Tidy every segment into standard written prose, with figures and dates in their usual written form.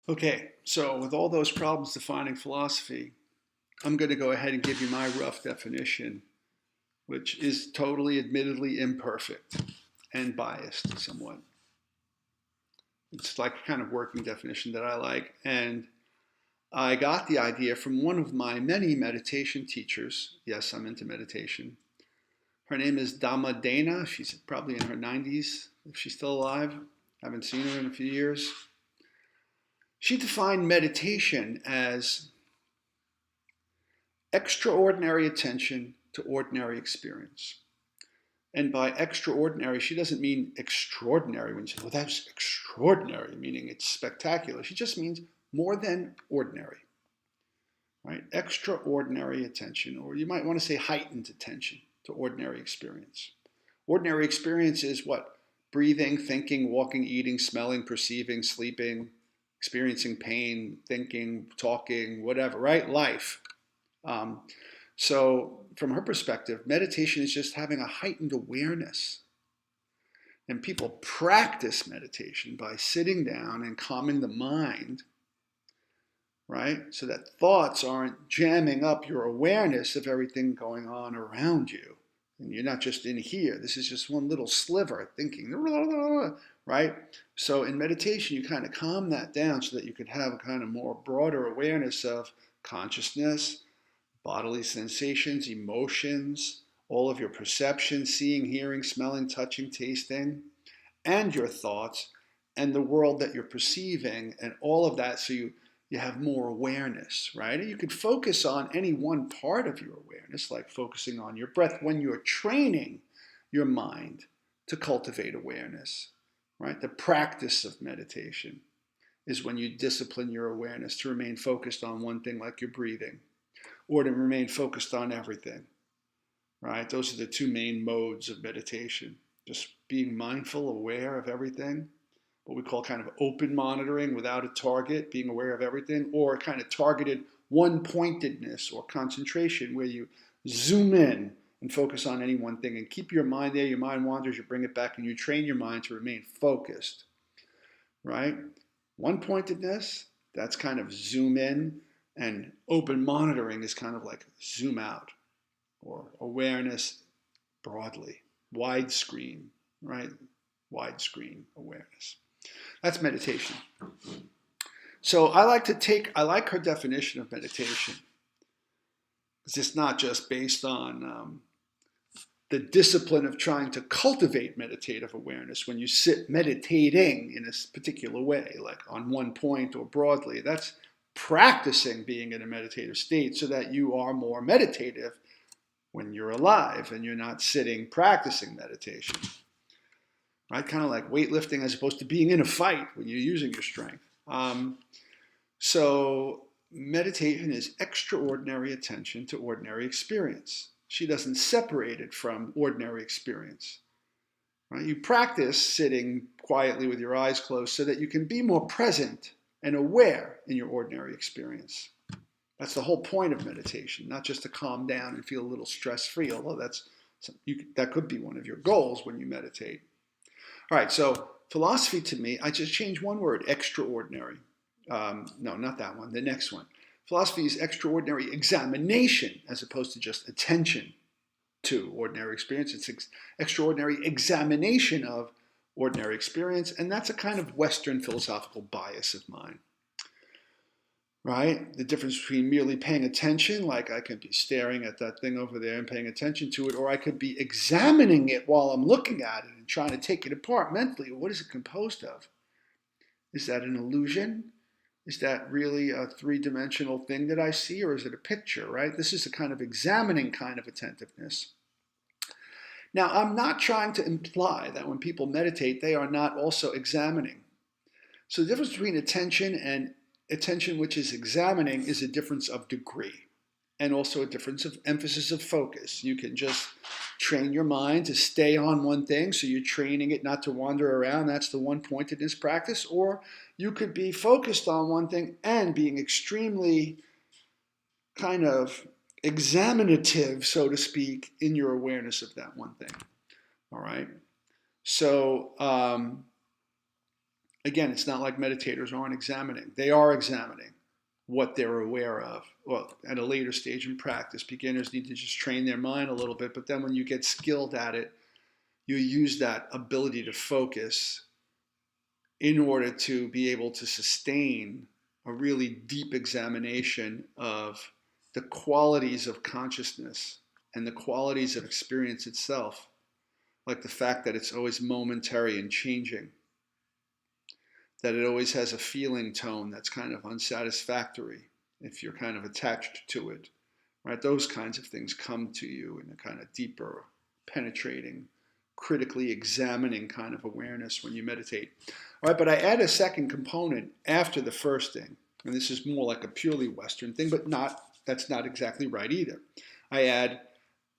Okay, so with all those problems defining philosophy, I'm going to go ahead and give you my rough definition, which is totally, admittedly imperfect and biased somewhat. It's like a kind of working definition that I like. And I got the idea from one of my many meditation teachers. Yes, I'm into meditation. Her name is Dama Dana. She's probably in her 90s, if she's still alive. I haven't seen her in a few years. She defined meditation as extraordinary attention to ordinary experience. And by extraordinary, she doesn't mean extraordinary when she says, well, that's extraordinary, meaning it's spectacular. She just means more than ordinary, right? Extraordinary attention, or you might want to say heightened attention to ordinary experience. Ordinary experience is what? Breathing, thinking, walking, eating, smelling, perceiving, sleeping, experiencing pain, thinking, talking, whatever, right? Life. Um, so, from her perspective, meditation is just having a heightened awareness. And people practice meditation by sitting down and calming the mind, right? So that thoughts aren't jamming up your awareness of everything going on around you. And you're not just in here. This is just one little sliver thinking, right? So in meditation, you kind of calm that down so that you could have a kind of more broader awareness of consciousness, bodily sensations, emotions, all of your perceptions, seeing, hearing, smelling, touching, tasting, and your thoughts, and the world that you're perceiving, and all of that, so you have more awareness, right? And you can focus on any one part of your awareness, like focusing on your breath when you're training your mind to cultivate awareness, right? The practice of meditation is when you discipline your awareness to remain focused on one thing, like your breathing, or to remain focused on everything, right? Those are the two main modes of meditation. Just being mindful, aware of everything, what we call kind of open monitoring without a target, being aware of everything, or kind of targeted one-pointedness or concentration where you zoom in and focus on any one thing and keep your mind there. Your mind wanders, you bring it back, and you train your mind to remain focused, right? One-pointedness, that's kind of zoom in, and open monitoring is kind of like zoom out, or awareness broadly, widescreen, right? Widescreen awareness. That's meditation. So I like her definition of meditation. It's not just based on the discipline of trying to cultivate meditative awareness when you sit meditating in a particular way, like on one point or broadly. That's practicing being in a meditative state so that you are more meditative when you're alive and you're not sitting practicing meditation. Right? Kind of like weightlifting as opposed to being in a fight when you're using your strength. So meditation is extraordinary attention to ordinary experience. She doesn't separate it from ordinary experience. Right? You practice sitting quietly with your eyes closed so that you can be more present and aware in your ordinary experience. That's the whole point of meditation, not just to calm down and feel a little stress-free, although that could be one of your goals when you meditate. All right, so philosophy to me, I just changed one word, extraordinary. No, not that one, the next one. Philosophy is extraordinary examination as opposed to just attention to ordinary experience. It's extraordinary examination of ordinary experience, and that's a kind of Western philosophical bias of mine. Right? The difference between merely paying attention, like I could be staring at that thing over there and paying attention to it, or I could be examining it while I'm looking at it and trying to take it apart mentally. What is it composed of? Is that an illusion? Is that really a three-dimensional thing that I see, or is it a picture, right? This is a kind of examining kind of attentiveness. Now, I'm not trying to imply that when people meditate, they are not also examining. So the difference between attention and attention which is examining is a difference of degree and also a difference of emphasis of focus. You can just train your mind to stay on one thing, so you're training it not to wander around. That's the one-pointedness practice. Or you could be focused on one thing and being extremely kind of examinative, so to speak, in your awareness of that one thing. All right? So Again, it's not like meditators aren't examining. They are examining what they're aware of. Well, at a later stage in practice, beginners need to just train their mind a little bit, but then when you get skilled at it, you use that ability to focus in order to be able to sustain a really deep examination of the qualities of consciousness and the qualities of experience itself, like the fact that it's always momentary and changing, that it always has a feeling tone that's kind of unsatisfactory if you're kind of attached to it, right? Those kinds of things come to you in a kind of deeper, penetrating, critically examining kind of awareness when you meditate. All right, but I add a second component after the first thing, and this is more like a purely Western thing, but that's not exactly right either. I add,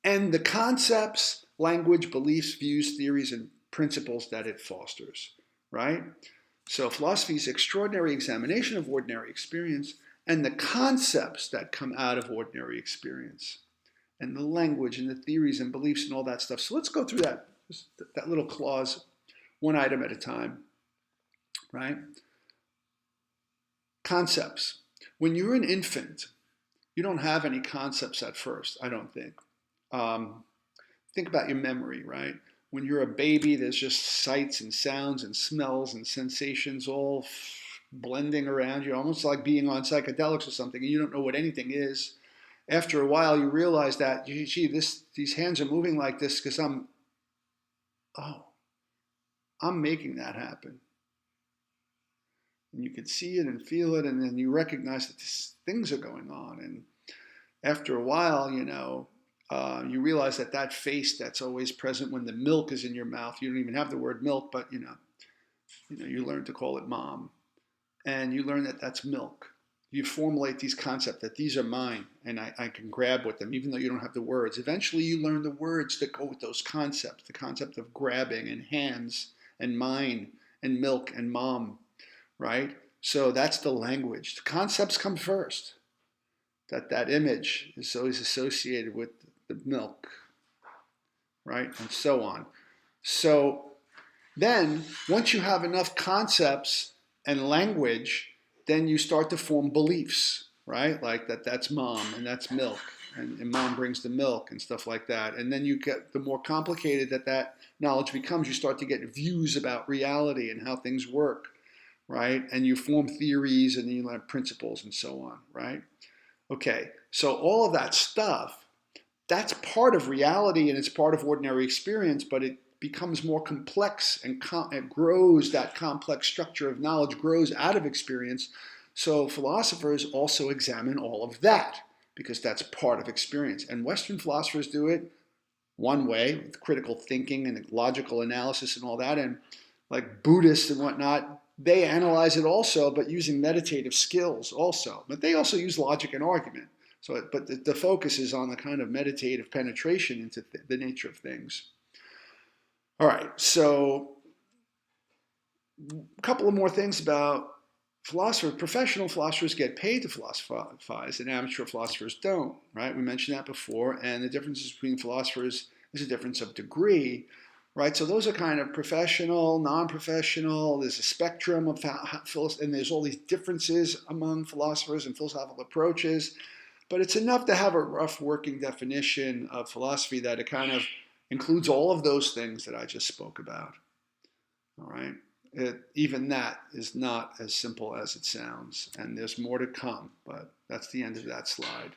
and the concepts, language, beliefs, views, theories, and principles that it fosters, right? So philosophy is extraordinary examination of ordinary experience and the concepts that come out of ordinary experience and the language and the theories and beliefs and all that stuff. So let's go through that little clause one item at a time, right? Concepts. When you're an infant, you don't have any concepts at first, I don't think. Think about your memory, right? When you're a baby, there's just sights and sounds and smells and sensations all blending around you, almost like being on psychedelics or something, and you don't know what anything is. After a while, you realize that, gee, these hands are moving like this because I'm making that happen. And you can see it and feel it, and then you recognize that these things are going on. And after a while, you realize that face that's always present when the milk is in your mouth, you don't even have the word milk, but you learn to call it mom. And you learn that that's milk. You formulate these concepts that these are mine and I can grab with them, even though you don't have the words. Eventually you learn the words that go with those concepts, the concept of grabbing and hands and mine and milk and mom, right? So that's the language. The concepts come first. That image is always associated with the milk, right? And so on. So then once you have enough concepts and language, then you start to form beliefs, right? Like that's mom and that's milk and mom brings the milk and stuff like that. And then you get, the more complicated that knowledge becomes, you start to get views about reality and how things work, right? And you form theories and then you learn principles and so on, right? Okay, so all of that stuff, that's part of reality and it's part of ordinary experience, but it becomes more complex and it grows, that complex structure of knowledge grows out of experience. So philosophers also examine all of that because that's part of experience. And Western philosophers do it one way with critical thinking and logical analysis and all that. And like Buddhists and whatnot, they analyze it also, but using meditative skills also. But they also use logic and argument. So, but the focus is on the kind of meditative penetration into the nature of things. All right, so a couple of more things about philosophers. Professional philosophers get paid to philosophize, and amateur philosophers don't, right? We mentioned that before, and the differences between philosophers is a difference of degree, right? So those are kind of professional, non-professional. There's a spectrum of and there's all these differences among philosophers and philosophical approaches. But it's enough to have a rough working definition of philosophy that it kind of includes all of those things that I just spoke about. All right. Even that is not as simple as it sounds, and there's more to come, but that's the end of that slide.